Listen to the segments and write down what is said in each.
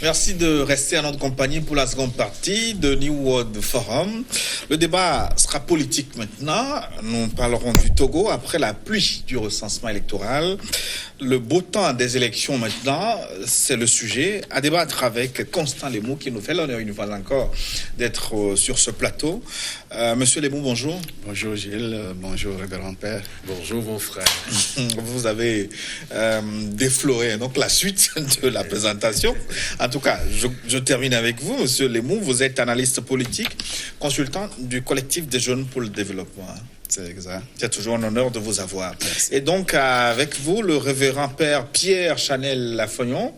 Merci de rester à notre compagnie pour la seconde partie de New World Forum. Le débat sera politique maintenant. Nous parlerons du Togo après la pluie du recensement électoral. Le beau temps des élections maintenant, c'est le sujet à débattre avec Constant Lemou qui nous fait l'honneur une fois encore d'être sur ce plateau. Monsieur Lemou, bonjour. Bonjour Gilles, bonjour révérend père. Bonjour mon frère. Vous avez défloré donc la suite de la présentation. En tout cas, je termine avec vous, monsieur Lemou. Vous êtes analyste politique, consultant du collectif des jeunes pour le développement. C'est exact. C'est toujours un honneur de vous avoir. Merci. Et donc, avec vous, le révérend père Pierre Chanel Lafognon.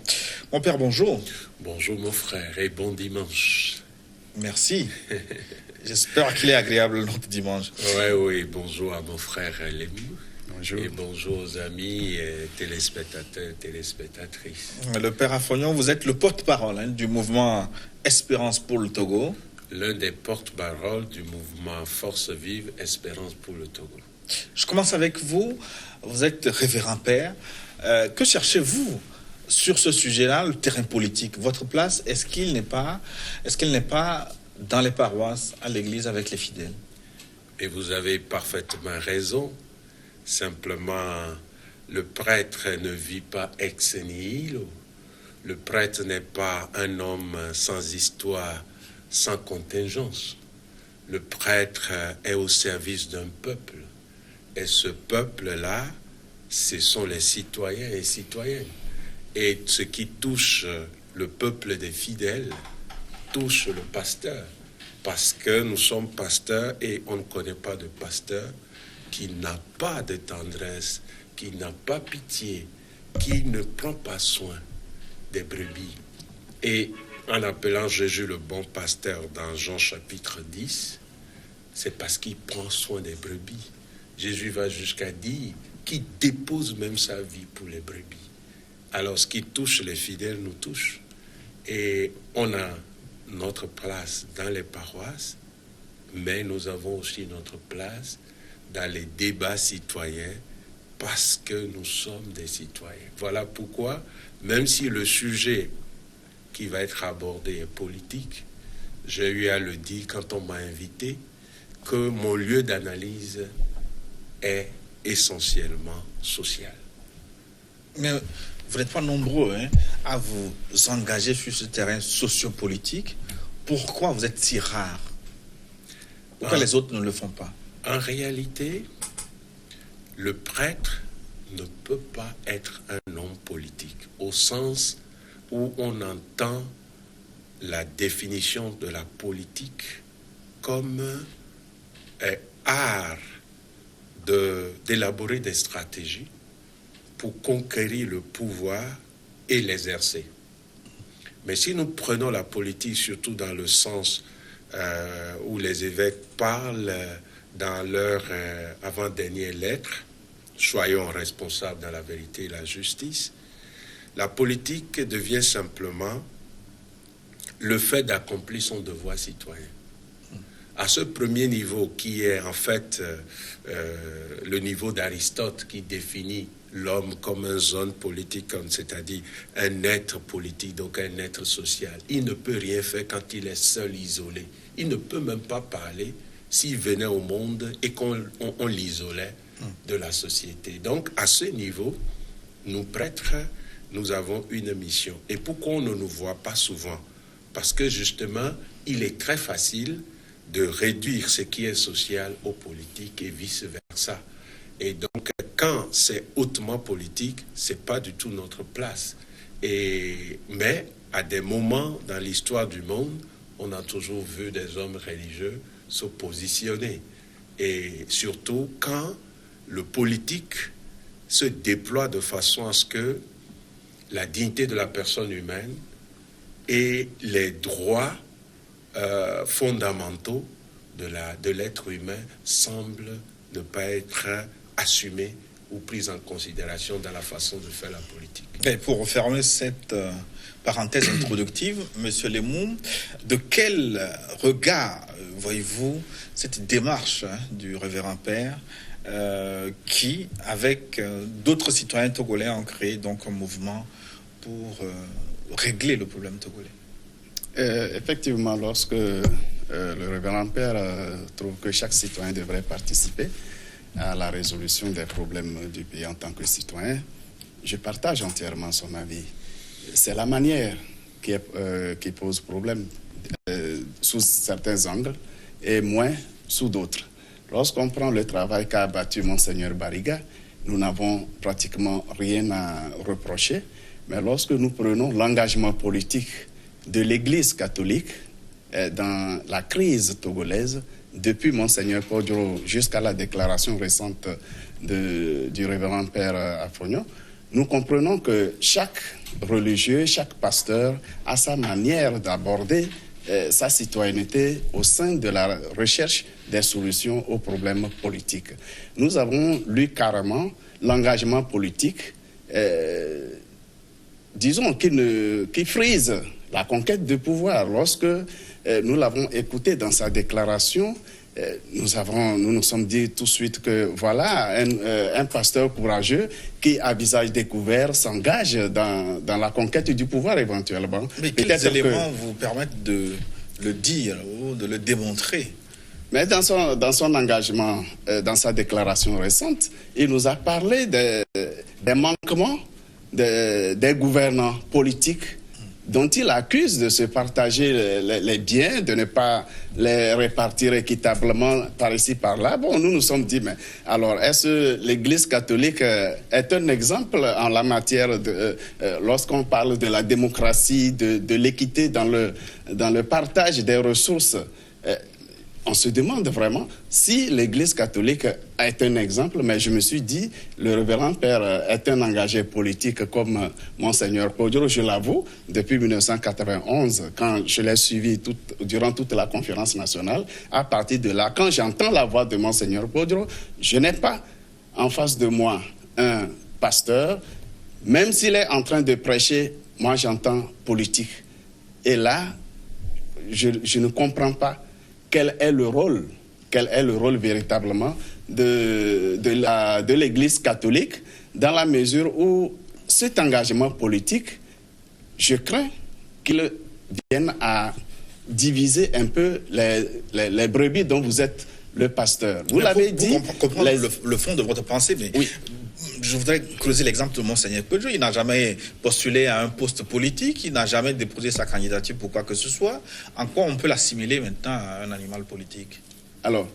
Mon père, bonjour. Bonjour mon frère et bon dimanche. Merci. J'espère qu'il est agréable notre dimanche. Oui, bonjour à mon frère Lemou. Bonjour. Et bonjour aux amis téléspectateurs, téléspectatrices. Le père Lafognon, vous êtes le porte-parole du mouvement Espérance pour le Togo. L'un des porte-parole du mouvement Force Vive Espérance pour le Togo. Je commence avec vous. Vous êtes révérend père. Que cherchez-vous sur ce sujet-là, le terrain politique? Votre place, est-ce qu'elle n'est pas dans les paroisses, à l'église, avec les fidèles? Et vous avez parfaitement raison. Simplement, le prêtre ne vit pas ex nihilo. Le prêtre n'est pas un homme sans histoire, sans contingence. Le prêtre est au service d'un peuple. Et ce peuple-là, ce sont les citoyens et citoyennes. Et ce qui touche le peuple des fidèles touche le pasteur. Parce que nous sommes pasteurs et on ne connaît pas de pasteur qui n'a pas de tendresse, qui n'a pas pitié, qui ne prend pas soin des brebis. Et en appelant Jésus le bon pasteur dans Jean chapitre 10, c'est parce qu'il prend soin des brebis. Jésus va jusqu'à dire qu'il dépose même sa vie pour les brebis. Alors ce qui touche les fidèles nous touche. Et on a notre place dans les paroisses, mais nous avons aussi notre place dans les débats citoyens parce que nous sommes des citoyens. Voilà pourquoi, même si le sujet qui va être abordé est politique, j'ai eu à le dire quand on m'a invité que mon lieu d'analyse est essentiellement social. Mais vous n'êtes pas nombreux à vous engager sur ce terrain sociopolitique. Pourquoi vous êtes si rare? Pourquoi les autres ne le font pas? En réalité, le prêtre ne peut pas être un homme politique, au sens où on entend la définition de la politique comme art d'élaborer des stratégies pour conquérir le pouvoir et l'exercer. Mais si nous prenons la politique, surtout dans le sens où les évêques parlent dans leur avant-dernière lettre, soyons responsables dans la vérité et la justice, la politique devient simplement le fait d'accomplir son devoir citoyen. À ce premier niveau, qui est en fait le niveau d'Aristote qui définit l'homme comme une zone politique, c'est-à-dire un être politique, donc un être social. Il ne peut rien faire quand il est seul, isolé. Il ne peut même pas parler s'il venait au monde et qu'on l'isolait de la société. Donc, à ce niveau, nous prêtres, nous avons une mission. Et pourquoi on ne nous voit pas souvent? Parce que justement, il est très facile de réduire ce qui est social au politique et vice-versa. Et donc, quand c'est hautement politique, c'est pas du tout notre place. Mais à des moments dans l'histoire du monde, on a toujours vu des hommes religieux se positionner. Et surtout quand le politique se déploie de façon à ce que la dignité de la personne humaine et les droits fondamentaux de l'être humain semblent ne pas être assumés ou pris en considération dans la façon de faire la politique. Et pour refermer cette parenthèse introductive, monsieur Lemou, de quel regard voyez-vous cette démarche du révérend père qui, avec d'autres citoyens togolais, ont créé donc un mouvement pour régler le problème togolais? Effectivement, lorsque le révérend père trouve que chaque citoyen devrait participer à la résolution des problèmes du pays en tant que citoyen, je partage entièrement son avis. C'est la manière qui pose problème sous certains angles et moins sous d'autres. Lorsqu'on prend le travail qu'a abattu Monseigneur Bariga, nous n'avons pratiquement rien à reprocher. Mais lorsque nous prenons l'engagement politique de l'Église catholique dans la crise togolaise, depuis Monseigneur Podjoro jusqu'à la déclaration récente du révérend père Afognon, nous comprenons que chaque religieux, chaque pasteur a sa manière d'aborder sa citoyenneté au sein de la recherche des solutions aux problèmes politiques. Nous avons lu carrément l'engagement politique, disons, qui frise la conquête de pouvoir. Lorsque nous l'avons écouté dans sa déclaration, nous nous sommes dit tout de suite que voilà un pasteur courageux qui, à visage découvert, s'engage dans la conquête du pouvoir éventuellement. Mais quels éléments vous permettent de le dire ou de le démontrer? Mais dans son engagement, dans sa déclaration récente, il nous a parlé des manquements des gouvernants politiques dont il accuse de se partager les biens, de ne pas les répartir équitablement par ici, par là. Bon, nous nous sommes dit, mais alors, est-ce que l'Église catholique est un exemple en la matière lorsqu'on parle de la démocratie, de l'équité dans le partage des ressources? On se demande vraiment si l'Église catholique est un exemple, mais je me suis dit, le révérend père est un engagé politique comme Monseigneur Podjoro, je l'avoue, depuis 1991, quand je l'ai suivi durant toute la conférence nationale. À partir de là, quand j'entends la voix de Monseigneur Podjoro, je n'ai pas en face de moi un pasteur, même s'il est en train de prêcher, moi j'entends politique. Et là, je ne comprends pas quel est le rôle véritablement de l'Église catholique, dans la mesure où cet engagement politique, je crains qu'il vienne à diviser un peu les brebis dont vous êtes le pasteur. Vous l'avez dit. Comprendre le fond de votre pensée, mais oui. Je voudrais creuser l'exemple de Monseigneur Podjoro. Il n'a jamais postulé à un poste politique, il n'a jamais déposé sa candidature pour quoi que ce soit. En quoi on peut l'assimiler maintenant à un animal politique? Alors,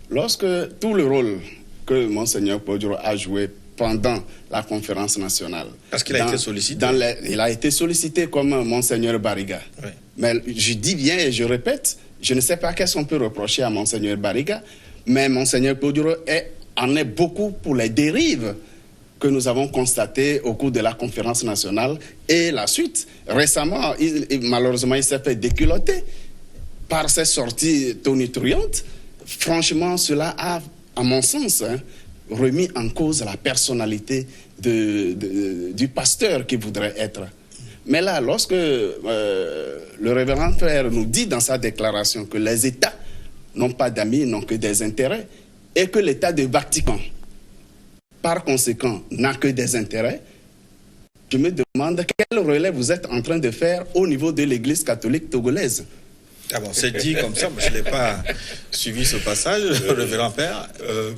lorsque tout le rôle que Monseigneur Podjoro a joué pendant la conférence nationale... Parce qu'il a été sollicité. Il a été sollicité comme Monseigneur Bariga. Oui. Mais je dis bien et je répète, je ne sais pas qu'est-ce qu'on peut reprocher à Monseigneur Bariga, mais Monseigneur Podjoro en est beaucoup pour les dérives que nous avons constatées au cours de la conférence nationale et la suite. Récemment, malheureusement, il s'est fait déculotter par ses sorties tonitruantes. Franchement, cela a, à mon sens, remis en cause la personnalité du pasteur qu'il voudrait être. Mais là, lorsque le révérend père nous dit dans sa déclaration que les États n'ont pas d'amis, n'ont que des intérêts, et que l'État de Vatican, par conséquent, n'a que des intérêts, je me demande quel relais vous êtes en train de faire au niveau de l'Église catholique togolaise. Ah bon, c'est dit comme ça, mais je n'ai pas suivi ce passage, le révérend père.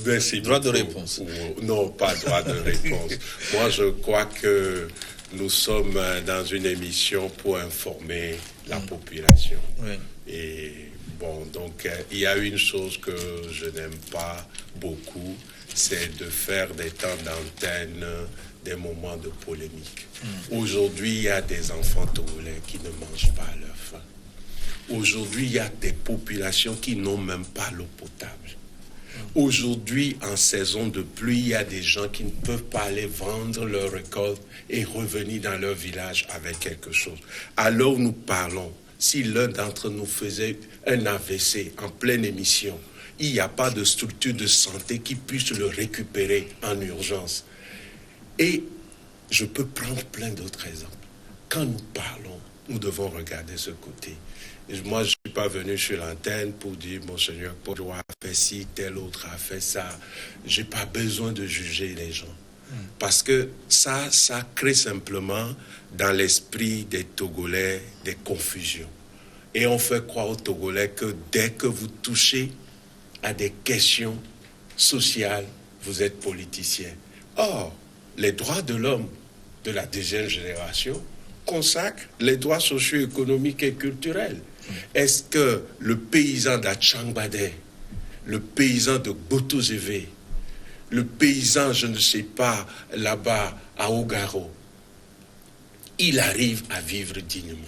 Merci. Droit de réponse. Non, pas droit de réponse. Moi, je crois que nous sommes dans une émission pour informer la population. Oui. Et bon, donc, il y a une chose que je n'aime pas beaucoup, c'est de faire des temps d'antenne, des moments de polémique. Aujourd'hui, il y a des enfants togolais qui ne mangent pas à leur faim. Aujourd'hui, il y a des populations qui n'ont même pas l'eau potable. Aujourd'hui, en saison de pluie, il y a des gens qui ne peuvent pas aller vendre leur récolte et revenir dans leur village avec quelque chose. Alors où nous parlons, si l'un d'entre nous faisait un AVC en pleine émission, il n'y a pas de structure de santé qui puisse le récupérer en urgence. Et je peux prendre plein d'autres exemples. Quand nous parlons, nous devons regarder ce côté. Et moi, je ne suis pas venu sur l'antenne pour dire « Monseigneur Podjoro a fait ci, tel autre a fait ça ». Je n'ai pas besoin de juger les gens. Parce que ça crée simplement dans l'esprit des Togolais des confusions. Et on fait croire aux Togolais que dès que vous touchez à des questions sociales, vous êtes politicien. Or, les droits de l'homme de la deuxième génération consacrent les droits socio-économiques et culturels. Est-ce que le paysan d'Achangbadé, le paysan de Botozévé, le paysan, je ne sais pas, là-bas à Ogaro, il arrive à vivre dignement?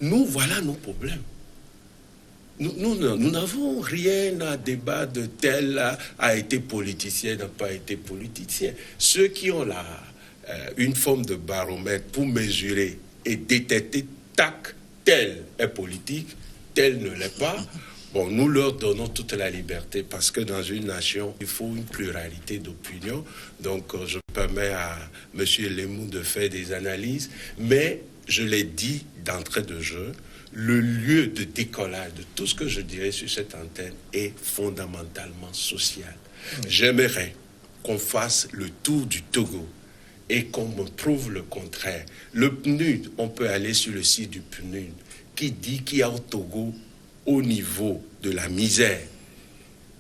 Nous, voilà nos problèmes. Nous n'avons rien à débattre de tel a été politicien, n'a pas été politicien. Ceux qui ont une forme de baromètre pour mesurer et détecter, tel est politique, tel ne l'est pas, bon, nous leur donnons toute la liberté parce que dans une nation, il faut une pluralité d'opinions. Donc, je permets à M. Lemou de faire des analyses, mais je l'ai dit d'entrée de jeu, le lieu de décollage de tout ce que je dirais sur cette antenne est fondamentalement social. J'aimerais qu'on fasse le tour du Togo et qu'on me prouve le contraire. Le PNUD, on peut aller sur le site du PNUD qui dit qu'il y a au Togo, au niveau de la misère,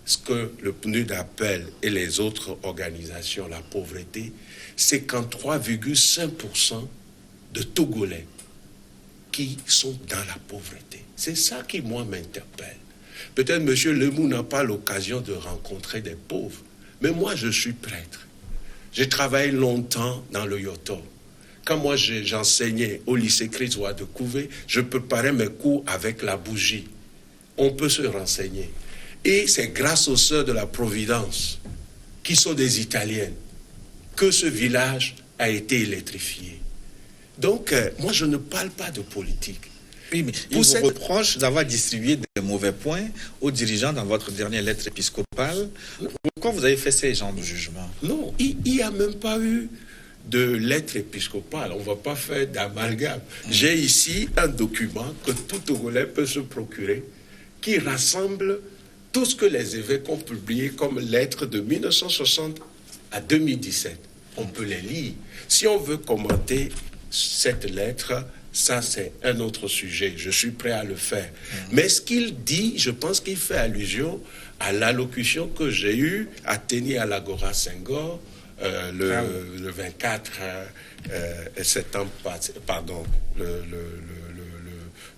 ce que le PNUD appelle et les autres organisations la pauvreté, 53,5% de Togolais qui sont dans la pauvreté. C'est ça qui, moi, m'interpelle. Peut-être M. Lemou n'a pas l'occasion de rencontrer des pauvres, mais moi, je suis prêtre. J'ai travaillé longtemps dans le Yoto. Quand moi, j'enseignais au lycée Christois de Couvé, je préparais mes cours avec la bougie. On peut se renseigner. Et c'est grâce aux sœurs de la Providence, qui sont des Italiennes, que ce village a été électrifié. Donc, moi, je ne parle pas de politique. Oui, mais il vous reproche d'avoir distribué des mauvais points aux dirigeants dans votre dernière lettre épiscopale. Pourquoi vous avez fait ces genres de jugements? Non, il n'y a même pas eu de lettre épiscopale. On ne va pas faire d'amalgame. J'ai ici un document que tout Togolais peut se procurer qui rassemble tout ce que les évêques ont publié comme lettres de 1960 à 2017. On peut les lire. Si on veut commenter cette lettre, ça c'est un autre sujet. Je suis prêt à le faire. Mais ce qu'il dit, je pense qu'il fait allusion à l'allocution que j'ai eue à Téni à l'Agora Senghor le 24 septembre, pardon, le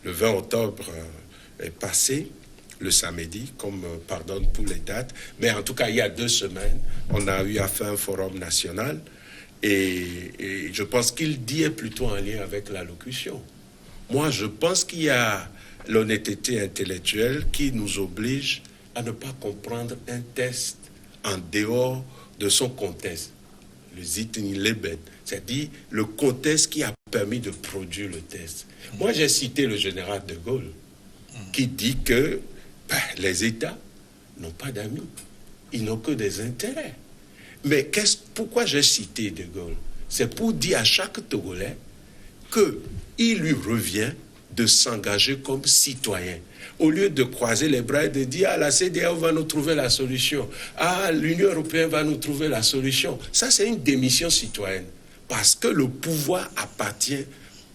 20 octobre est passé, le samedi, comme pardonne pour les dates. Mais en tout cas, il y a 2 semaines, on a eu à faire un forum national. Et je pense qu'il dit est plutôt en lien avec l'allocution. Moi, je pense qu'il y a l'honnêteté intellectuelle qui nous oblige à ne pas comprendre un test en dehors de son contexte. Le Zitni Leben, c'est-à-dire le contexte qui a permis de produire le test. Moi, j'ai cité le général de Gaulle qui dit que les États n'ont pas d'amis, ils n'ont que des intérêts. Mais pourquoi j'ai cité De Gaulle? C'est pour dire à chaque Togolais qu'il lui revient de s'engager comme citoyen. Au lieu de croiser les bras et de dire « Ah, la CEDEAO va nous trouver la solution. Ah, l'Union européenne va nous trouver la solution. » Ça, c'est une démission citoyenne. Parce que le pouvoir appartient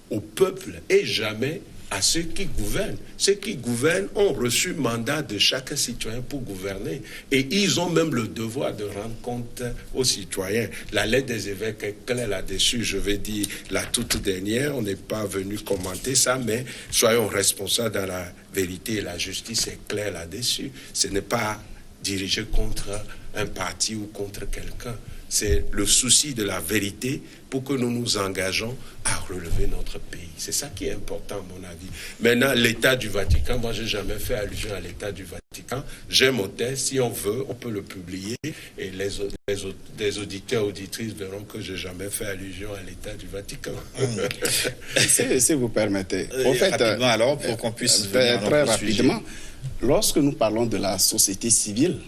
au peuple et jamais à ceux qui gouvernent. Ceux qui gouvernent ont reçu mandat de chaque citoyen pour gouverner. Et ils ont même le devoir de rendre compte aux citoyens. La lettre des évêques est claire là-dessus. Je vais dire la toute dernière. On n'est pas venu commenter ça, mais soyons responsables dans la vérité et la justice est claire là-dessus. Ce n'est pas dirigé contre un parti ou contre quelqu'un. C'est le souci de la vérité pour que nous nous engageons à relever notre pays. C'est ça qui est important, à mon avis. Maintenant, l'État du Vatican, moi, je n'ai jamais fait allusion à l'État du Vatican. J'ai mon texte, si on veut, on peut le publier. Et les auditeurs, auditrices verront que je n'ai jamais fait allusion à l'État du Vatican. Si vous permettez. En fait, rapidement alors, pour qu'on puisse très rapidement, lorsque nous parlons de la société civile,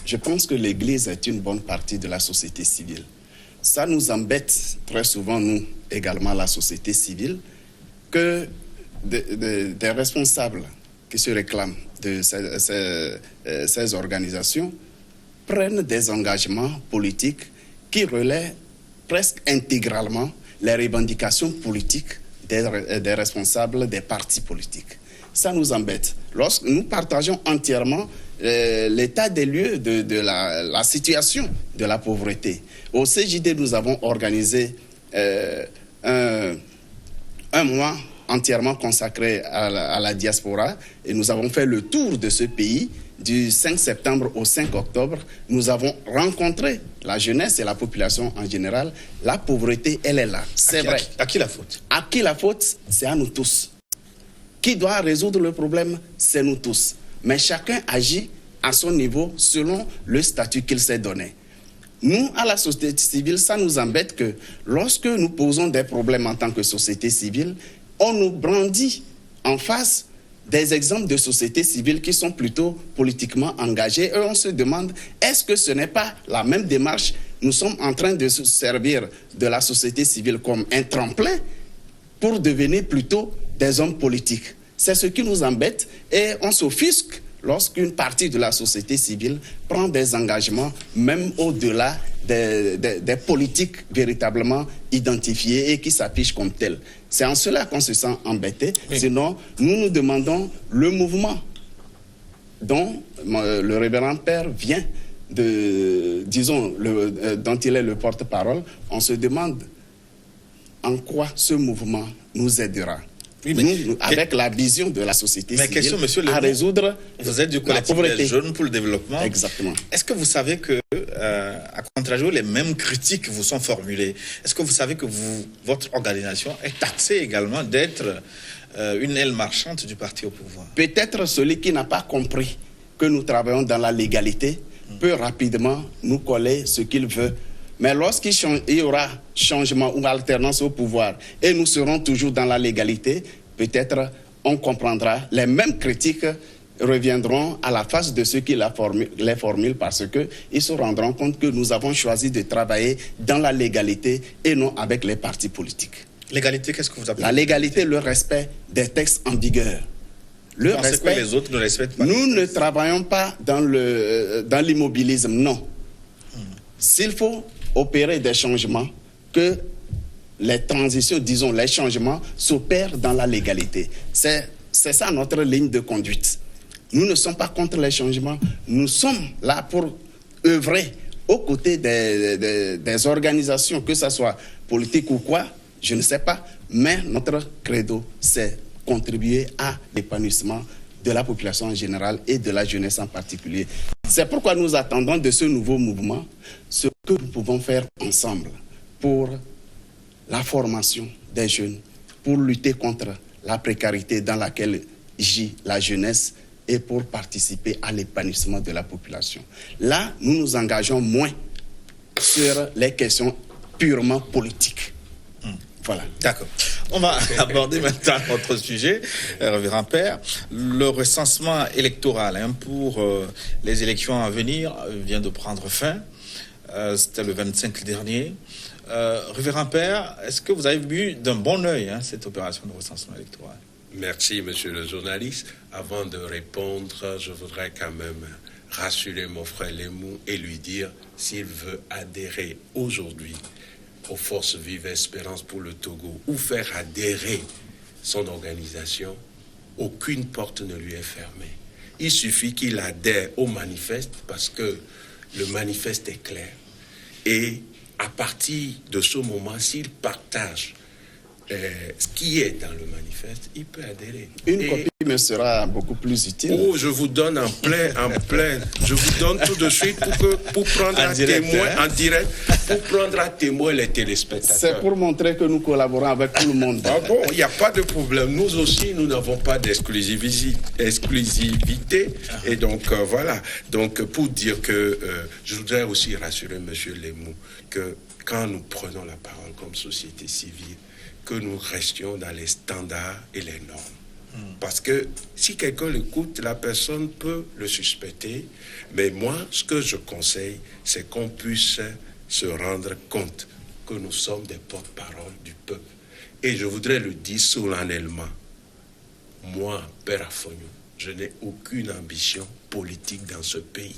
je pense que l'Église est une bonne partie de la société civile. Ça nous embête très souvent, nous, également, la société civile, que des responsables qui se réclament de ces organisations prennent des engagements politiques qui relaie presque intégralement les revendications politiques des responsables des partis politiques. Ça nous embête. Lorsque nous partageons entièrement l'état des lieux de la situation de la pauvreté. Au CJD, nous avons organisé un mois entièrement consacré à la diaspora et nous avons fait le tour de ce pays du 5 septembre au 5 octobre. Nous avons rencontré la jeunesse et la population en général. La pauvreté, elle est là. C'est vrai. À qui la faute? À qui la faute? C'est à nous tous. Qui doit résoudre le problème? C'est nous tous. Mais chacun agit à son niveau selon le statut qu'il s'est donné. Nous, à la société civile, ça nous embête que lorsque nous posons des problèmes en tant que société civile, on nous brandit en face des exemples de sociétés civiles qui sont plutôt politiquement engagées. Et on se demande, est-ce que ce n'est pas la même démarche? Nous sommes en train de se servir de la société civile comme un tremplin pour devenir plutôt des hommes politiques. C'est ce qui nous embête et on s'offusque lorsqu'une partie de la société civile prend des engagements, même au-delà des politiques véritablement identifiées et qui s'affichent comme telles. C'est en cela qu'on se sent embêté. Oui. Sinon, nous demandons le mouvement dont le révérend père vient dont il est le porte-parole. On se demande en quoi ce mouvement nous aidera. Oui, nous, avec la vision de la société civile, question, monsieur à résoudre vous êtes du collectif des jeunes pour le développement. Exactement. Est-ce que vous savez que, à contrario, les mêmes critiques vous sont formulées? Est-ce que vous savez que votre organisation est taxée également d'être une aile marchande du parti au pouvoir? Peut-être celui qui n'a pas compris que nous travaillons dans la légalité peut rapidement nous coller ce qu'il veut. Mais lorsqu'il y aura changement ou alternance au pouvoir et nous serons toujours dans la légalité, peut-être on comprendra. Les mêmes critiques reviendront à la face de ceux qui les formulent parce qu'ils se rendront compte que nous avons choisi de travailler dans la légalité et non avec les partis politiques. Légalité, qu'est-ce que vous appelez? La légalité, le respect des textes en vigueur. Le respect, que les autres ne respectent pas. Nous ne travaillons pas dans l'immobilisme, non. S'il faut opérer des changements, que les transitions, disons, les changements s'opèrent dans la légalité. C'est ça notre ligne de conduite. Nous ne sommes pas contre les changements. Nous sommes là pour œuvrer aux côtés des organisations, que ce soit politique ou quoi, je ne sais pas. Mais notre credo, c'est contribuer à l'épanouissement de la population en général et de la jeunesse en particulier. C'est pourquoi nous attendons de ce nouveau mouvement ce que nous pouvons faire ensemble pour la formation des jeunes, pour lutter contre la précarité dans laquelle gît la jeunesse et pour participer à l'épanouissement de la population. Là, nous nous engageons moins sur les questions purement politiques. Voilà. D'accord. On va aborder maintenant notre sujet, révérend père. Le recensement électoral pour les élections à venir vient de prendre fin. C'était le 25 dernier. Révérend père, est-ce que vous avez vu d'un bon œil cette opération de recensement électoral? Merci, monsieur le journaliste. Avant de répondre, je voudrais quand même rassurer mon frère Lemou et lui dire s'il veut adhérer aujourd'hui aux Forces Vive Espérance pour le Togo ou faire adhérer son organisation, aucune porte ne lui est fermée. Il suffit qu'il adhère au manifeste parce que le manifeste est clair. Et à partir de ce moment, s'il partage ce qui est dans le manifeste, il peut adhérer. Une copie me sera beaucoup plus utile. Oh, je vous donne en plein. Je vous donne tout de suite pour prendre à témoin, en direct, pour prendre à témoin les téléspectateurs. C'est pour montrer que nous collaborons avec tout le monde. Ah bon, il n'y a pas de problème. Nous aussi, nous n'avons pas d'exclusivité. Et donc, voilà. Donc, pour dire que je voudrais aussi rassurer M. Lemou que quand nous prenons la parole comme société civile, que nous restions dans les standards et les normes. Parce que si quelqu'un l'écoute, la personne peut le suspecter. Mais moi, ce que je conseille, c'est qu'on puisse se rendre compte que nous sommes des porte-parole du peuple. Et je voudrais le dire solennellement. Moi, Père Afogno, je n'ai aucune ambition politique dans ce pays.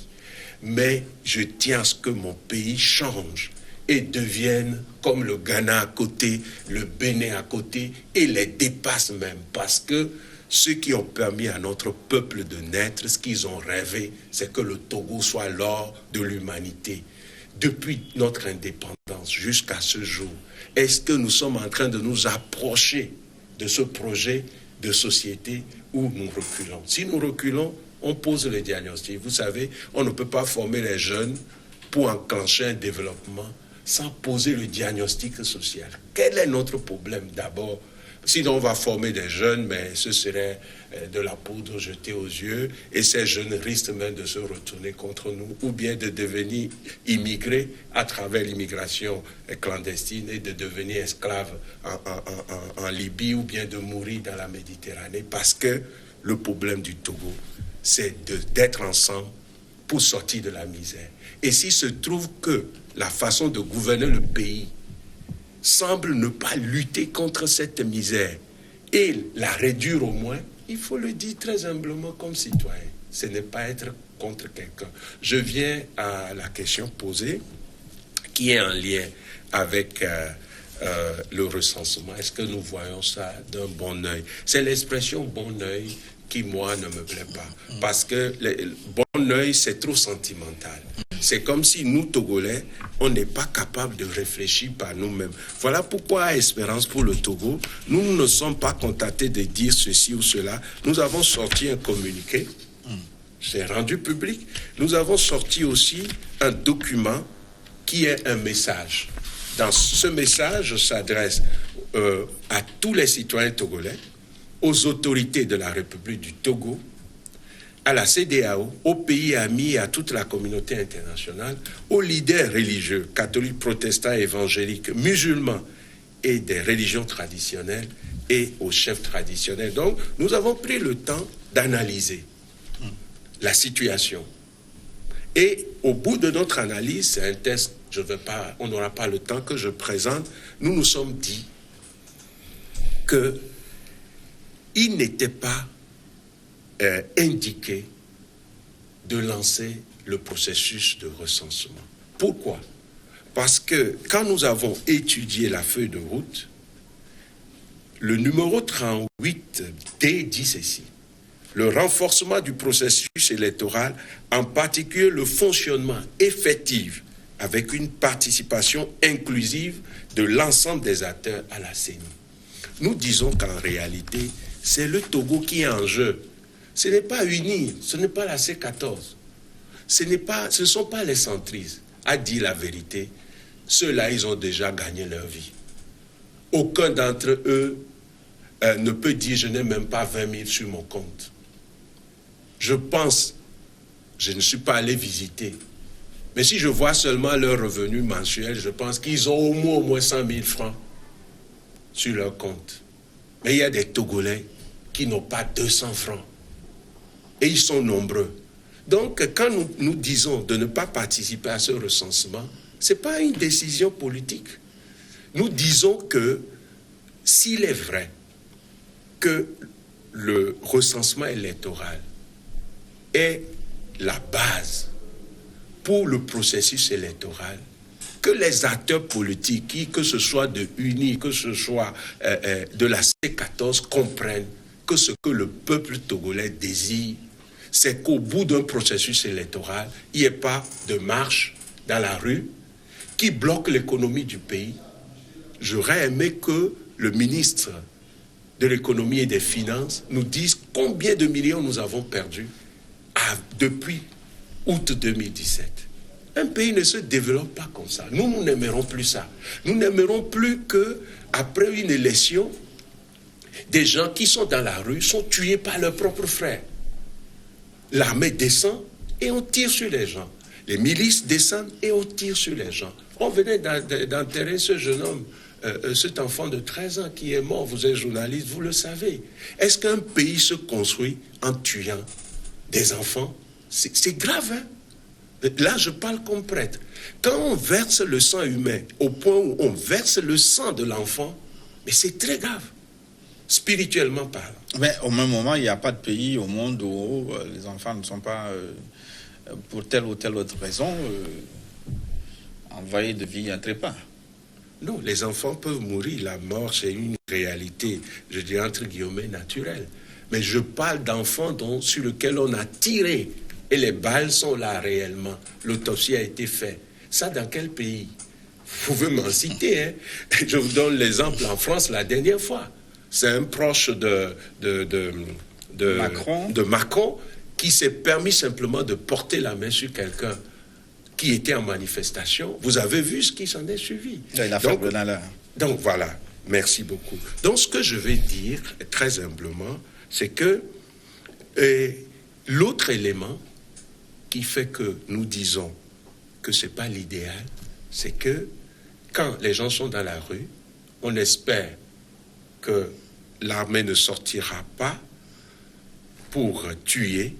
Mais je tiens à ce que mon pays change et deviennent comme le Ghana à côté, le Bénin à côté, et les dépassent même, parce que ceux qui ont permis à notre peuple de naître, ce qu'ils ont rêvé, c'est que le Togo soit l'or de l'humanité. Depuis notre indépendance jusqu'à ce jour, est-ce que nous sommes en train de nous approcher de ce projet de société où nous reculons? Si nous reculons, on pose le diagnostic. Vous savez, on ne peut pas former les jeunes pour enclencher un développement sans poser le diagnostic social. Quel est notre problème d'abord? Sinon, on va former des jeunes, mais ce serait de la poudre jetée aux yeux, et ces jeunes risquent même de se retourner contre nous, ou bien de devenir immigrés à travers l'immigration clandestine et de devenir esclaves en Libye, ou bien de mourir dans la Méditerranée, parce que le problème du Togo, c'est d'être ensemble pour sortir de la misère. Et s'il se trouve que la façon de gouverner le pays semble ne pas lutter contre cette misère et la réduire au moins, il faut le dire très humblement comme citoyen. Ce n'est pas être contre quelqu'un. Je viens à la question posée qui est en lien avec le recensement. Est-ce que nous voyons ça d'un bon œil? C'est l'expression bon œil qui, moi, ne me plaît pas. Parce que le bon œil, c'est trop sentimental. C'est comme si nous, Togolais, on n'est pas capable de réfléchir par nous-mêmes. Voilà pourquoi, à Espérance pour le Togo, nous ne sommes pas contentés de dire ceci ou cela. Nous avons sorti un communiqué, c'est rendu public. Nous avons sorti aussi un document qui est un message. Dans ce message, s'adresse à tous les citoyens togolais, aux autorités de la République du Togo, à la CEDEAO, aux pays amis et à toute la communauté internationale, aux leaders religieux, catholiques, protestants, évangéliques, musulmans et des religions traditionnelles et aux chefs traditionnels. Donc, nous avons pris le temps d'analyser la situation. Et au bout de notre analyse, c'est un test, on n'aura pas le temps que je présente, nous nous sommes dit qu'il n'était pas indiqué de lancer le processus de recensement. Pourquoi? Parce que quand nous avons étudié la feuille de route, le numéro 38D dit ceci: le renforcement du processus électoral, en particulier le fonctionnement effectif avec une participation inclusive de l'ensemble des acteurs à la CENI. Nous disons qu'en réalité, c'est le Togo qui est en jeu. Ce n'est pas UNIR, ce n'est pas la C14, ce ne sont pas les centristes. À dire la vérité, ceux-là, ils ont déjà gagné leur vie. Aucun d'entre eux ne peut dire « je n'ai même pas 20 000 sur mon compte ». Je pense, je ne suis pas allé visiter, mais si je vois seulement leur revenu mensuel, je pense qu'ils ont au moins 100 000 francs sur leur compte. Mais il y a des Togolais qui n'ont pas 200 francs. Et ils sont nombreux. Donc, quand nous disons de ne pas participer à ce recensement, ce n'est pas une décision politique. Nous disons que s'il est vrai que le recensement électoral est la base pour le processus électoral, que les acteurs politiques, que ce soit de UNI, que ce soit de la C14, comprennent que ce que le peuple togolais désire, c'est qu'au bout d'un processus électoral, il n'y ait pas de marche dans la rue qui bloque l'économie du pays. J'aurais aimé que le ministre de l'économie et des finances nous dise combien de millions nous avons perdus depuis août 2017. Un pays ne se développe pas comme ça. Nous n'aimerons plus ça. Nous n'aimerons plus qu'après une élection, des gens qui sont dans la rue sont tués par leurs propres frères. L'armée descend et on tire sur les gens. Les milices descendent et on tire sur les gens. On venait d'enterrer ce jeune homme, cet enfant de 13 ans qui est mort. Vous êtes journaliste, vous le savez. Est-ce qu'un pays se construit en tuant des enfants? C'est grave, hein? Là, je parle comme prêtre. Quand on verse le sang humain au point où on verse le sang de l'enfant, mais c'est très grave, spirituellement parlant. Mais au même moment, il n'y a pas de pays au monde où les enfants ne sont pas, pour telle ou telle autre raison, envoyer de vie un trépas. Non, les enfants peuvent mourir. La mort, c'est une réalité, je dirais entre guillemets, naturelle. Mais je parle d'enfants sur lesquels on a tiré. Et les balles sont là réellement. L'autopsie a été faite. Ça, dans quel pays? Vous pouvez m'en citer. Hein? Je vous donne l'exemple en France la dernière fois. C'est un proche de Macron qui s'est permis simplement de porter la main sur quelqu'un qui était en manifestation. Vous avez vu ce qui s'en est suivi. Donc voilà, merci beaucoup. Donc ce que je vais dire, très humblement, c'est que l'autre élément qui fait que nous disons que ce n'est pas l'idéal, c'est que quand les gens sont dans la rue, on espère que l'armée ne sortira pas pour tuer.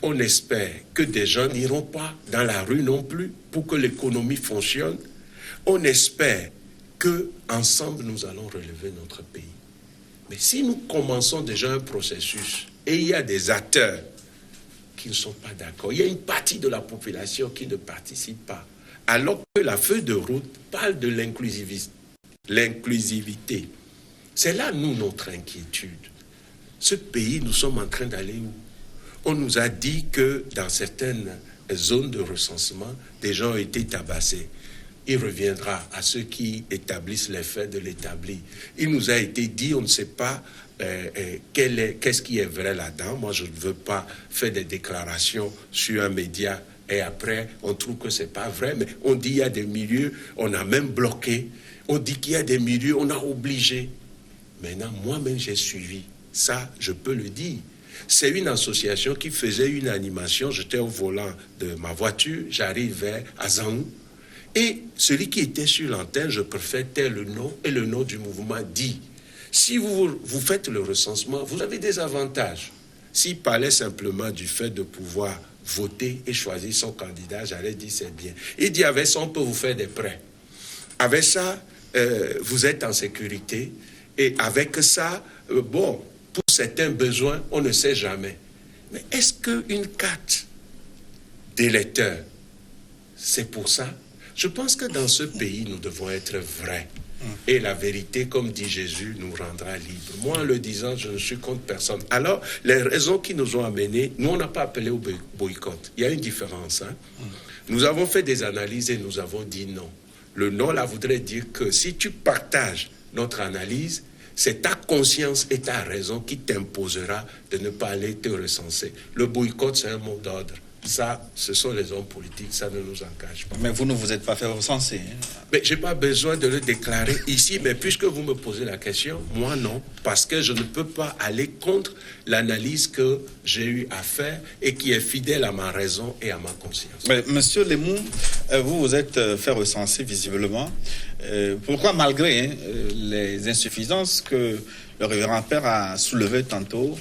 On espère que des gens n'iront pas dans la rue non plus pour que l'économie fonctionne. On espère que ensemble nous allons relever notre pays. Mais si nous commençons déjà un processus et il y a des acteurs qui ne sont pas d'accord, il y a une partie de la population qui ne participe pas, alors que la feuille de route parle de l'inclusivité. C'est là, nous, notre inquiétude. Ce pays, nous sommes en train d'aller où? On nous a dit que dans certaines zones de recensement, des gens ont été tabassés. Il reviendra à ceux qui établissent les faits de l'établir. Il nous a été dit, on ne sait pas qu'est-ce qui est vrai là-dedans. Moi, je ne veux pas faire des déclarations sur un média et après, on trouve que ce n'est pas vrai. Mais on dit qu'il y a des milieux, on a même bloqué. On dit qu'il y a des milieux, on a obligé. Maintenant, moi-même, j'ai suivi. Ça, je peux le dire. C'est une association qui faisait une animation. J'étais au volant de ma voiture, j'arrive vers Azanou. Et celui qui était sur l'antenne, je préfère taire le nom, et le nom du mouvement dit, si vous faites le recensement, vous avez des avantages. S'il parlait simplement du fait de pouvoir voter et choisir son candidat, j'allais dire c'est bien. Il dit, avec ça, on peut vous faire des prêts. Avec ça, vous êtes en sécurité. Et avec ça, pour certains besoins, on ne sait jamais. Mais est-ce qu'une carte d'électeur, c'est pour ça? Je pense que dans ce pays, nous devons être vrais. Et la vérité, comme dit Jésus, nous rendra libres. Moi, en le disant, je ne suis contre personne. Alors, les raisons qui nous ont amenés, nous, on n'a pas appelé au boycott. Il y a une différence. Hein? Nous avons fait des analyses et nous avons dit non. Le non, là, voudrait dire que si tu partages notre analyse, c'est ta conscience et ta raison qui t'imposera de ne pas aller te recenser. Le boycott, c'est un mot d'ordre. Ça, ce sont les hommes politiques, ça ne nous engage pas. Mais vous ne vous êtes pas fait recenser. Mais je n'ai pas besoin de le déclarer ici, mais puisque vous me posez la question, moi non, parce que je ne peux pas aller contre l'analyse que j'ai eu à faire et qui est fidèle à ma raison et à ma conscience. Mais, Monsieur Lemou, vous vous êtes fait recenser visiblement. Pourquoi, malgré les insuffisances que le révérend Père a soulevées tantôt,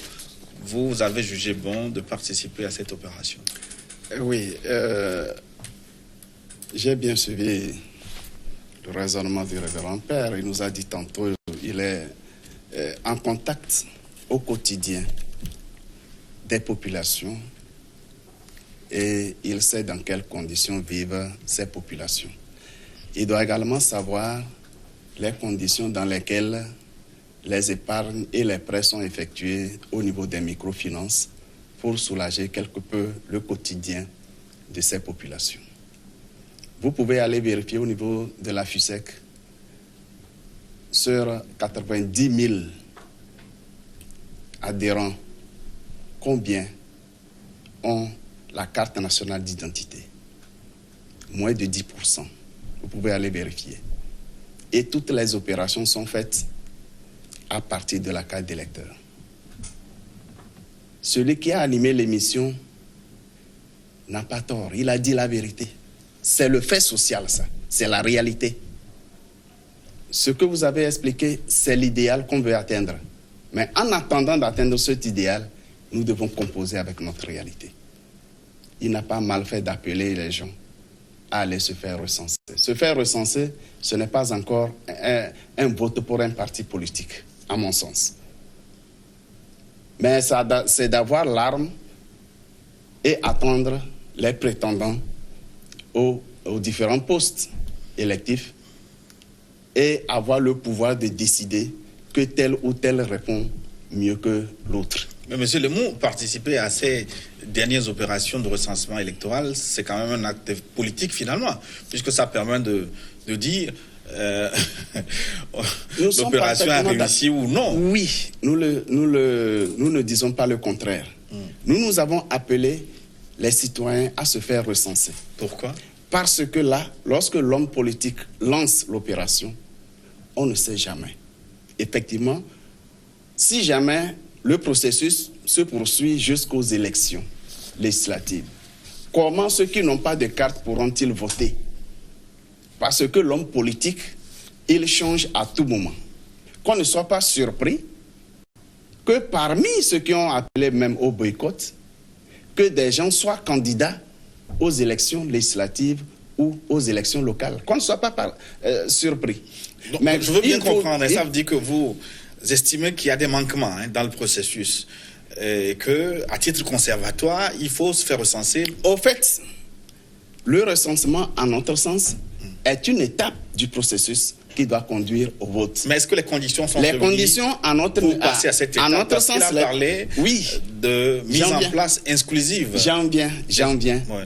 vous avez jugé bon de participer à cette opération? Oui, j'ai bien suivi le raisonnement du révérend Père. Il nous a dit tantôt qu'il est en contact au quotidien des populations et il sait dans quelles conditions vivent ces populations. Il doit également savoir les conditions dans lesquelles les épargnes et les prêts sont effectués au niveau des microfinances pour soulager quelque peu le quotidien de ces populations. Vous pouvez aller vérifier au niveau de la FUSEC, sur 90 000 adhérents, combien ont la carte nationale d'identité? Moins de 10%. Vous pouvez aller vérifier. Et toutes les opérations sont faites à partir de la carte d'électeur. Celui qui a animé l'émission n'a pas tort. Il a dit la vérité. C'est le fait social, ça. C'est la réalité. Ce que vous avez expliqué, c'est l'idéal qu'on veut atteindre. Mais en attendant d'atteindre cet idéal, nous devons composer avec notre réalité. Il n'a pas mal fait d'appeler les gens à aller se faire recenser. Se faire recenser, ce n'est pas encore un vote pour un parti politique, à mon sens. Mais c'est d'avoir l'arme et attendre les prétendants aux différents postes. électif et avoir le pouvoir de décider que tel ou tel répond mieux que l'autre. Mais M. Lemou, participer à ces dernières opérations de recensement électoral, c'est quand même un acte politique finalement, puisque ça permet de dire l'opération a réussi ou non. Oui, nous ne disons pas le contraire. Nous avons appelé les citoyens à se faire recenser. Pourquoi? Parce que là, lorsque l'homme politique lance l'opération, on ne sait jamais. Effectivement, si jamais le processus se poursuit jusqu'aux élections législatives, comment ceux qui n'ont pas de carte pourront-ils voter? Parce que l'homme politique, il change à tout moment. Qu'on ne soit pas surpris que parmi ceux qui ont appelé même au boycott, que des gens soient candidats aux élections législatives ou aux élections locales. Qu'on ne soit pas surpris. Donc, mais je veux bien comprendre, ça veut dire que vous estimez qu'il y a des manquements dans le processus et qu'à titre conservatoire, il faut se faire recenser. Au fait, le recensement, à notre sens, est une étape du processus qui doit conduire au vote. Mais est-ce que les conditions sont les conditions pour passer à cette étape? À notre sens, il a parlé de mise en place exclusive. J'en viens. Ouais.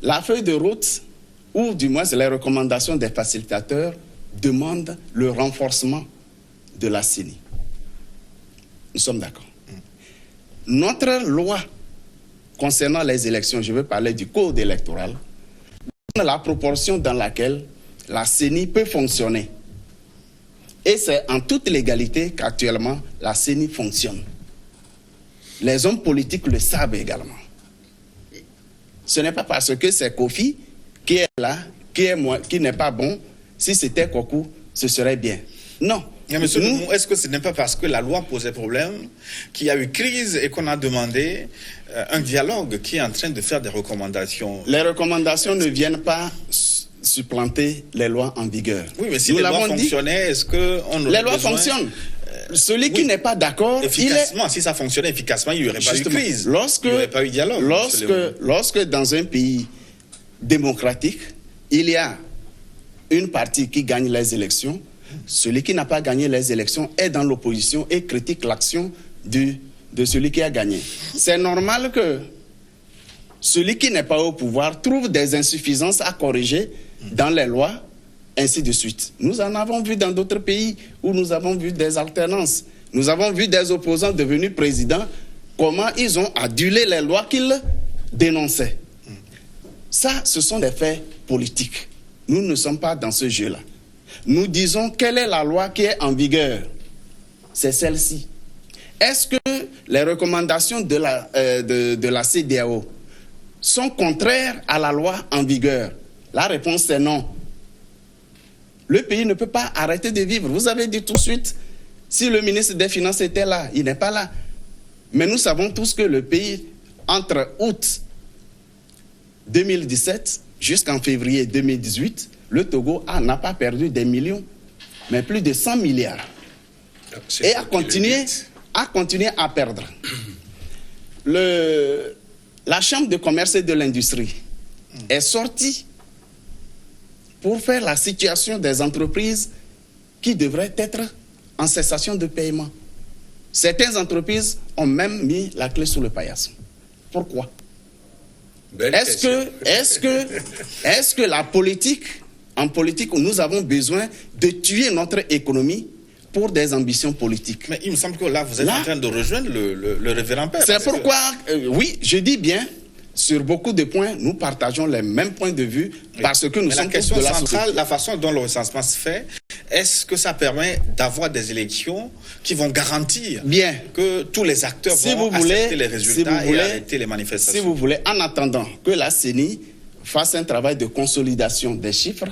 La feuille de route, ou du moins les recommandations des facilitateurs, demandent le renforcement de la CENI. Nous sommes d'accord. Notre loi concernant les élections, je veux parler du code électoral, donne la proportion dans laquelle la CENI peut fonctionner. Et c'est en toute légalité qu'actuellement la CENI fonctionne. Les hommes politiques le savent également. Ce n'est pas parce que c'est Kofi qui est là, qui n'est pas bon. Si c'était Kokou, ce serait bien. Non. Monsieur Lemou, est-ce que ce n'est pas parce que la loi posait problème qu'il y a eu crise et qu'on a demandé un dialogue qui est en train de faire des recommandations? Les recommandations ne viennent pas supplanter les lois en vigueur. Oui, mais si les lois fonctionnaient, est-ce qu'on aurait les lois fonctionnent. Celui qui n'est pas d'accord, efficacement, si ça fonctionnait efficacement, il n'y aurait pas eu de crise. Il n'y aurait pas eu de dialogue. Lorsque dans un pays démocratique, il y a une partie qui gagne les élections, celui qui n'a pas gagné les élections est dans l'opposition et critique l'action de celui qui a gagné. C'est normal que celui qui n'est pas au pouvoir trouve des insuffisances à corriger dans les lois, ainsi de suite. Nous en avons vu dans d'autres pays où nous avons vu des alternances. Nous avons vu des opposants devenus présidents, comment ils ont adulé les lois qu'ils dénonçaient. Ça, ce sont des faits politiques. Nous ne sommes pas dans ce jeu-là. Nous disons quelle est la loi qui est en vigueur. C'est celle-ci. Est-ce que les recommandations de la CEDEAO sont contraires à la loi en vigueur? La réponse est non. Le pays ne peut pas arrêter de vivre. Vous avez dit tout de suite, si le ministre des Finances était là, il n'est pas là. Mais nous savons tous que le pays, entre août 2017 jusqu'en février 2018, le Togo n'a pas perdu des millions, mais plus de 100 milliards. Et a continué à perdre. La Chambre de commerce et de l'industrie est sortie pour faire la situation des entreprises qui devraient être en cessation de paiement. Certaines entreprises ont même mis la clé sous le paillasson. Pourquoi? Est-ce que la politique, en politique, nous avons besoin de tuer notre économie pour des ambitions politiques? Mais il me semble que là, vous êtes en train de rejoindre le révérend père. C'est pourquoi, oui, je dis bien, sur beaucoup de points, nous partageons les mêmes points de vue parce que nous sommes tous de la centrale, la façon dont le recensement se fait, est-ce que ça permet d'avoir des élections qui vont garantir que tous les acteurs vont accepter les résultats et arrêter les manifestations? Si vous voulez, en attendant que la CENI fasse un travail de consolidation des chiffres,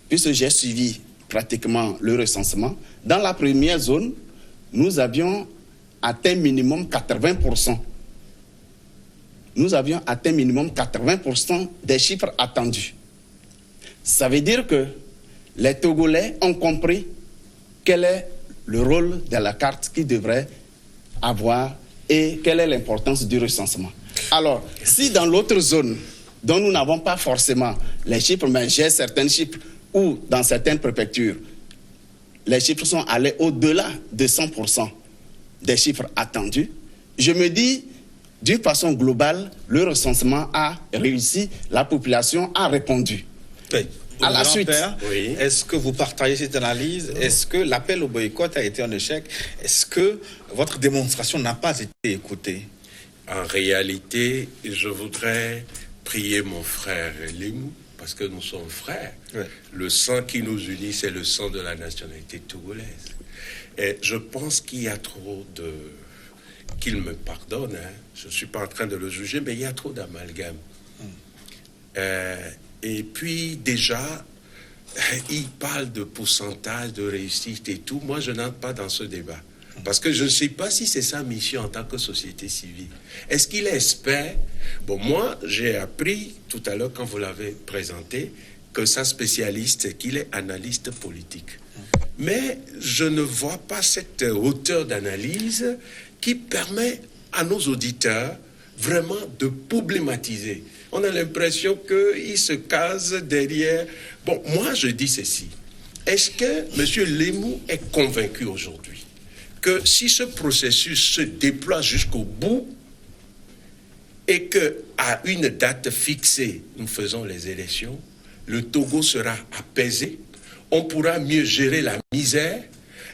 puisque j'ai suivi pratiquement le recensement, dans la première zone, nous avions atteint minimum 80%. Nous avions atteint minimum 80% des chiffres attendus. Ça veut dire que les Togolais ont compris quel est le rôle de la carte qu'ils devraient avoir et quelle est l'importance du recensement. Alors, si dans l'autre zone, dont nous n'avons pas forcément les chiffres, mais j'ai certains chiffres où, dans certaines préfectures, les chiffres sont allés au-delà de 100% des chiffres attendus, je me dis, d'une façon globale, le recensement a réussi, la population a répondu. Oui. À la suite, oui. Est-ce que vous partagez cette analyse? Est-ce que l'appel au boycott a été un échec? Est-ce que votre démonstration n'a pas été écoutée? En réalité, je voudrais prier mon frère Lemou, parce que nous sommes frères. Oui. Le sang qui nous unit, c'est le sang de la nationalité togolaise. Et je pense qu'il y a trop de... Qu'il me pardonne, hein. Je ne suis pas en train de le juger, mais il y a trop d'amalgame. Et puis déjà, il parle de pourcentage, de réussite et tout. Moi, je n'entre pas dans ce débat. Parce que je ne sais pas si c'est sa mission en tant que société civile. Est-ce qu'il espère? Bon, moi, j'ai appris tout à l'heure, quand vous l'avez présenté, que sa spécialiste, c'est qu'il est analyste politique. Mais je ne vois pas cette hauteur d'analyse qui permet à nos auditeurs vraiment de problématiser. On a l'impression qu'il se case derrière... Bon, moi, je dis ceci. Est-ce que M. Lemou est convaincu aujourd'hui que si ce processus se déploie jusqu'au bout et qu'à une date fixée, nous faisons les élections, le Togo sera apaisé, on pourra mieux gérer la misère,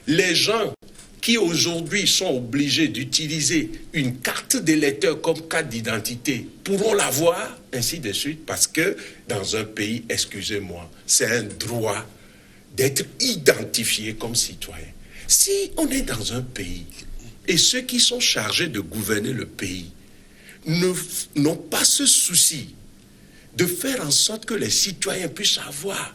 les gens qui aujourd'hui sont obligés d'utiliser une carte d'électeur comme carte d'identité pourront l'avoir, ainsi de suite, parce que dans un pays, excusez-moi, c'est un droit d'être identifié comme citoyen. Si on est dans un pays et ceux qui sont chargés de gouverner le pays n'ont pas ce souci de faire en sorte que les citoyens puissent avoir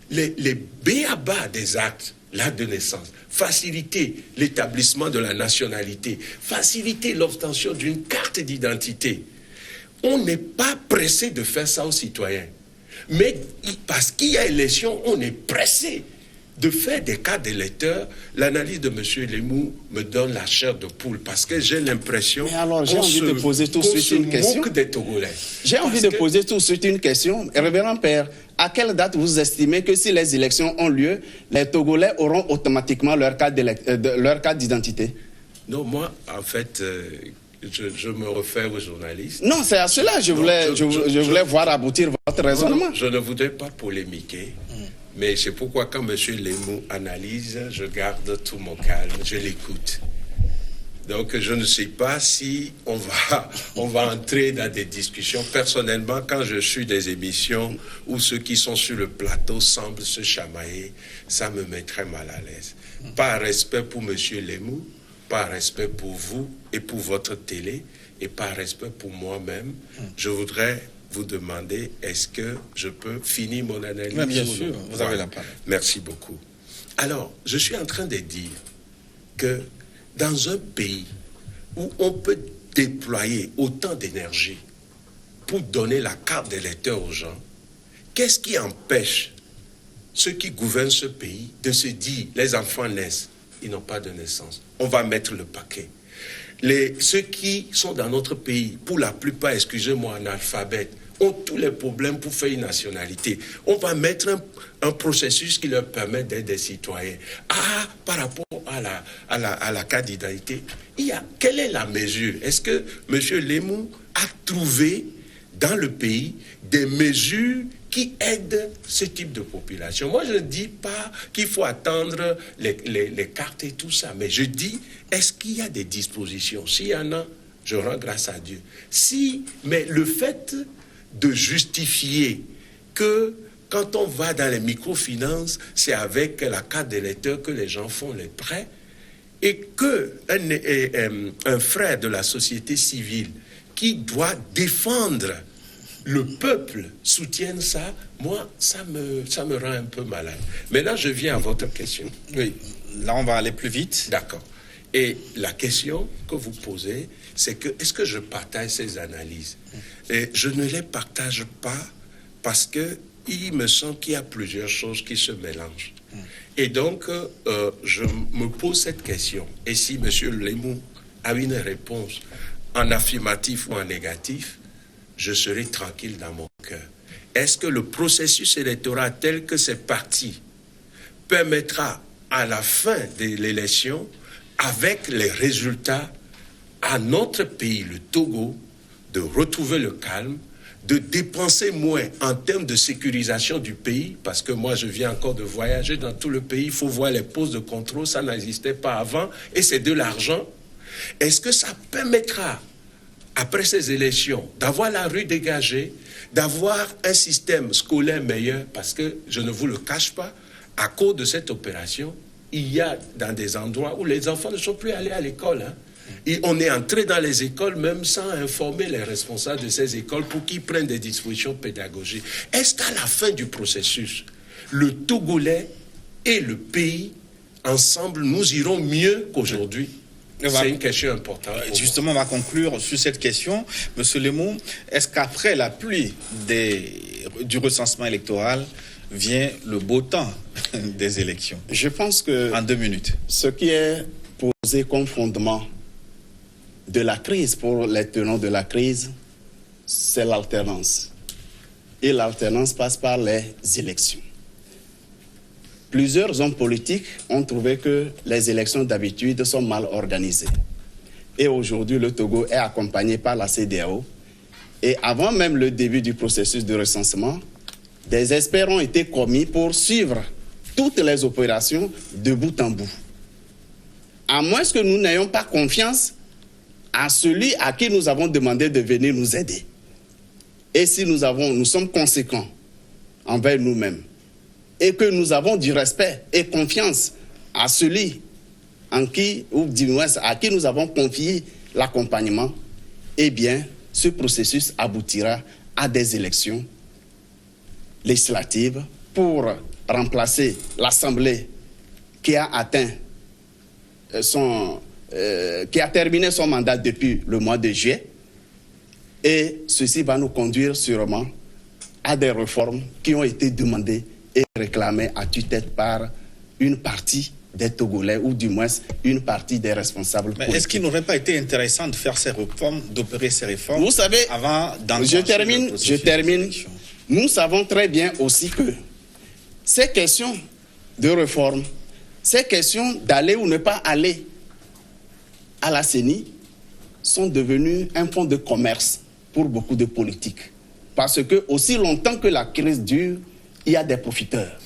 les b.a.-ba des actes, l'acte de naissance, faciliter l'établissement de la nationalité, faciliter l'obtention d'une carte d'identité. On n'est pas pressé de faire ça aux citoyens. Mais parce qu'il y a élection, on est pressé de faire des cartes d'électeurs. L'analyse de M. Lemou me donne la chair de poule parce que j'ai l'impression qu'on se moque des Togolais. J'ai envie de poser tout de suite une question. Révérend Père, à quelle date vous estimez que si les élections ont lieu, les Togolais auront automatiquement leur carte d'identité? Non, moi, en fait, je me réfère aux journalistes. Non, c'est à cela je voulais voir aboutir votre raisonnement. Je ne voudrais pas polémiquer. Mais c'est pourquoi quand M. Lemou analyse, je garde tout mon calme, je l'écoute. Donc je ne sais pas si on va entrer dans des discussions. Personnellement, quand je suis des émissions où ceux qui sont sur le plateau semblent se chamailler, ça me met très mal à l'aise. Par respect pour M. Lemou, par respect pour vous et pour votre télé, et par respect pour moi-même, je voudrais vous demander, est-ce que je peux finir mon analyse? Mais bien sûr, vous avez la parole. Merci beaucoup. Alors, je suis en train de dire que dans un pays où on peut déployer autant d'énergie pour donner la carte d'électeur aux gens, qu'est-ce qui empêche ceux qui gouvernent ce pays de se dire, les enfants naissent, ils n'ont pas de naissance, on va mettre le paquet. Ceux qui sont dans notre pays, pour la plupart, excusez-moi, analphabètes, ont tous les problèmes pour faire une nationalité. On va mettre un processus qui leur permet d'être des citoyens. Ah, par rapport à la carte d'identité, quelle est la mesure? Est-ce que M. Lemou a trouvé dans le pays des mesures qui aident ce type de population? Moi, je ne dis pas qu'il faut attendre les cartes et tout ça, mais je dis, est-ce qu'il y a des dispositions? S'il y en a, je rends grâce à Dieu. Mais le fait de justifier que quand on va dans les microfinances, c'est avec la carte d'électeur que les gens font les prêts, et qu'un frère de la société civile qui doit défendre le peuple soutienne ça, moi, ça me rend un peu malade. Mais là, je viens à votre question. Oui, là, on va aller plus vite. D'accord. Et la question que vous posez, c'est que, est-ce que je partage ces analyses? Et je ne les partage pas parce que il me semble qu'il y a plusieurs choses qui se mélangent. Et donc, je me pose cette question. Et si M. Lemou a une réponse en affirmatif ou en négatif, je serai tranquille dans mon cœur. Est-ce que le processus électoral tel que c'est parti permettra à la fin de l'élection, avec les résultats, à notre pays, le Togo, de retrouver le calme, de dépenser moins en termes de sécurisation du pays, parce que moi je viens encore de voyager dans tout le pays, il faut voir les postes de contrôle, ça n'existait pas avant, et c'est de l'argent. Est-ce que ça permettra, après ces élections, d'avoir la rue dégagée, d'avoir un système scolaire meilleur, parce que je ne vous le cache pas, à cause de cette opération, il y a dans des endroits où les enfants ne sont plus allés à l'école, hein. Et on est entré dans les écoles même sans informer les responsables de ces écoles pour qu'ils prennent des dispositions pédagogiques. Est-ce qu'à la fin du processus, le Togolais et le pays, ensemble, nous irons mieux qu'aujourd'hui? C'est une question importante. Justement, on va conclure sur cette question. Monsieur Lemou, est-ce qu'après la pluie du recensement électoral vient le beau temps des élections? Je pense que... En 2 minutes. Ce qui est posé comme fondement de la crise, pour les tenants de la crise, c'est l'alternance. Et l'alternance passe par les élections. Plusieurs hommes politiques ont trouvé que les élections d'habitude sont mal organisées. Et aujourd'hui, le Togo est accompagné par la CEDEAO. Et avant même le début du processus de recensement, des experts ont été commis pour suivre toutes les opérations de bout en bout. À moins que nous n'ayons pas confiance à celui à qui nous avons demandé de venir nous aider. Et si nous sommes conséquents envers nous-mêmes et que nous avons du respect et confiance à celui à qui nous avons confié l'accompagnement, eh bien, ce processus aboutira à des élections législatives pour remplacer l'Assemblée qui a terminé son mandat depuis le mois de juillet. Et ceci va nous conduire sûrement à des réformes qui ont été demandées et réclamées à tue-tête par une partie des Togolais, ou du moins une partie des responsables politiques. Mais est-ce qu'il n'aurait pas été intéressant de faire ces réformes, d'opérer ces réformes? Vous savez, avant je termine. Nous savons très bien aussi que ces questions de réforme, ces questions d'aller ou ne pas aller à la CENI sont devenues un fonds de commerce pour beaucoup de politiques. Parce que aussi longtemps que la crise dure, il y a des profiteurs.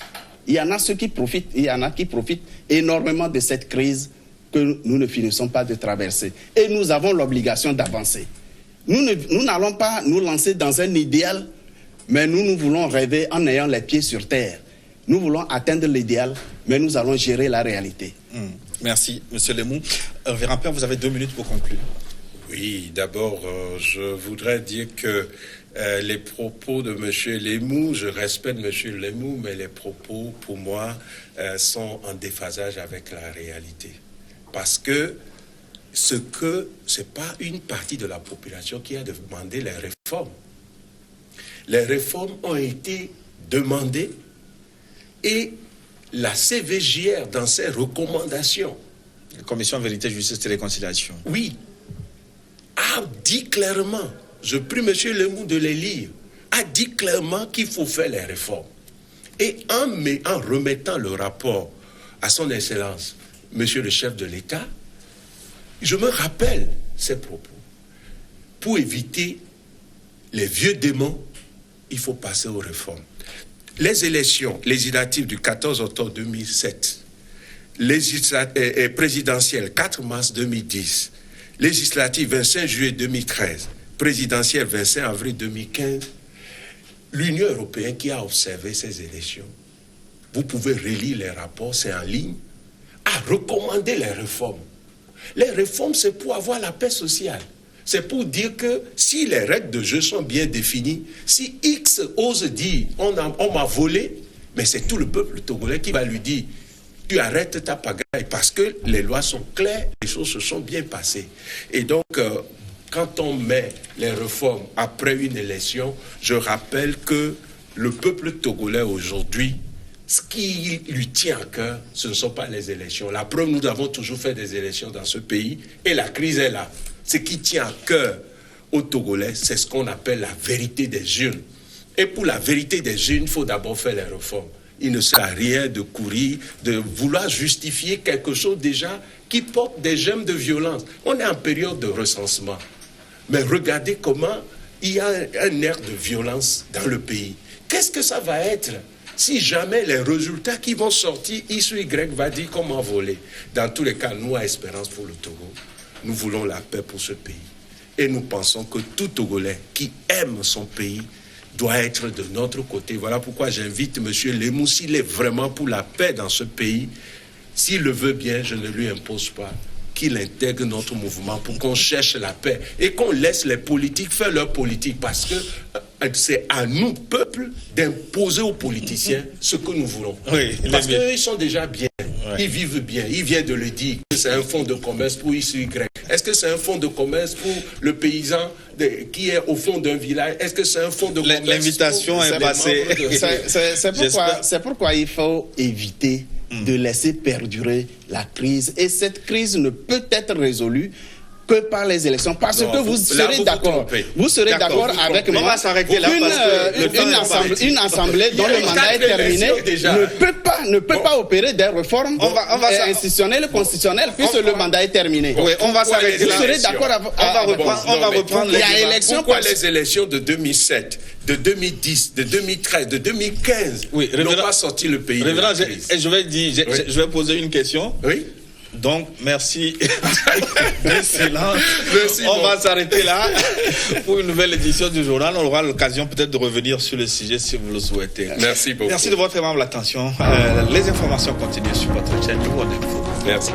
Il y en a ceux qui profitent, il y en a qui profitent énormément de cette crise que nous ne finissons pas de traverser. Et nous avons l'obligation d'avancer. Nous n'allons pas nous lancer dans un idéal, mais nous voulons rêver en ayant les pieds sur terre. Nous voulons atteindre l'idéal, mais nous allons gérer la réalité. Merci, Monsieur Lemou. Véran-Père, vous avez 2 minutes pour conclure. Oui, d'abord, je voudrais dire que les propos de M. Lemou, je respecte M. Lemou, mais les propos, pour moi, sont en déphasage avec la réalité. Parce que c'est pas une partie de la population qui a demandé les réformes. Les réformes ont été demandées et la CVJR, dans ses recommandations, la Commission Vérité, Justice et Réconciliation, oui, a dit clairement, je prie M. Lemou de les lire, a dit clairement qu'il faut faire les réformes. Et en remettant le rapport à son Excellence, M. le chef de l'État, je me rappelle ces propos. Pour éviter les vieux démons, il faut passer aux réformes. Les élections législatives du 14 octobre 2007, présidentielles 4 mars 2010, législatives 25 juillet 2013, présidentielle 25 avril 2015, l'Union européenne qui a observé ces élections, vous pouvez relire les rapports, c'est en ligne, a recommandé les réformes. Les réformes, c'est pour avoir la paix sociale. C'est pour dire que si les règles de jeu sont bien définies, si X ose dire on m'a volé, mais c'est tout le peuple togolais qui va lui dire tu arrêtes ta pagaille parce que les lois sont claires, les choses se sont bien passées. Et donc, quand on met les réformes après une élection, je rappelle que le peuple togolais aujourd'hui, ce qui lui tient à cœur, ce ne sont pas les élections. La preuve, nous avons toujours fait des élections dans ce pays et la crise est là. Ce qui tient à cœur aux Togolais, c'est ce qu'on appelle la vérité des urnes. Et pour la vérité des urnes, il faut d'abord faire les réformes. Il ne sert à rien de courir, de vouloir justifier quelque chose déjà qui porte des gemmes de violence. On est en période de recensement. Mais regardez comment il y a un air de violence dans le pays. Qu'est-ce que ça va être si jamais les résultats qui vont sortir, X ou Y va dire comment voler? Dans tous les cas, nous, à Espérance pour le Togo, nous voulons la paix pour ce pays. Et nous pensons que tout Togolais qui aime son pays doit être de notre côté. Voilà pourquoi j'invite M. Lemou, s'il est vraiment pour la paix dans ce pays, s'il le veut bien, je ne lui impose pas, qu'il intègre notre mouvement pour qu'on cherche la paix et qu'on laisse les politiques faire leur politique, parce que c'est à nous, peuple, d'imposer aux politiciens ce que nous voulons. Oui, parce qu'eux, ils sont déjà bien, ils vivent bien. Il vient de le dire, c'est un fonds de commerce pour X ou Y. Est-ce que c'est un fonds de commerce pour le paysan qui est au fond d'un village? Est-ce que c'est un fonds de commerce? L'invitation est passée. C'est pourquoi il faut éviter de laisser perdurer la crise. Et cette crise ne peut être résolue que par les élections, parce que vous serez d'accord. Vous serez d'accord avec moi. On va s'arrêter là une assemblée dont le mandat est terminé ne peut pas opérer des réformes institutionnelles, constitutionnelles, puisque le mandat est terminé. Oui, on va s'arrêter là. Vous serez d'accord avec moi. On va reprendre les élections. Pourquoi les élections de 2007, de 2010, de 2013, de 2015 n'ont pas sorti le pays de la crise? Je vais poser une question. Oui. Donc, merci. On va s'arrêter là pour une nouvelle édition du journal. On aura l'occasion peut-être de revenir sur le sujet si vous le souhaitez. Merci beaucoup. Merci de votre aimable attention. Les informations continuent sur votre chaîne New World Info. Merci.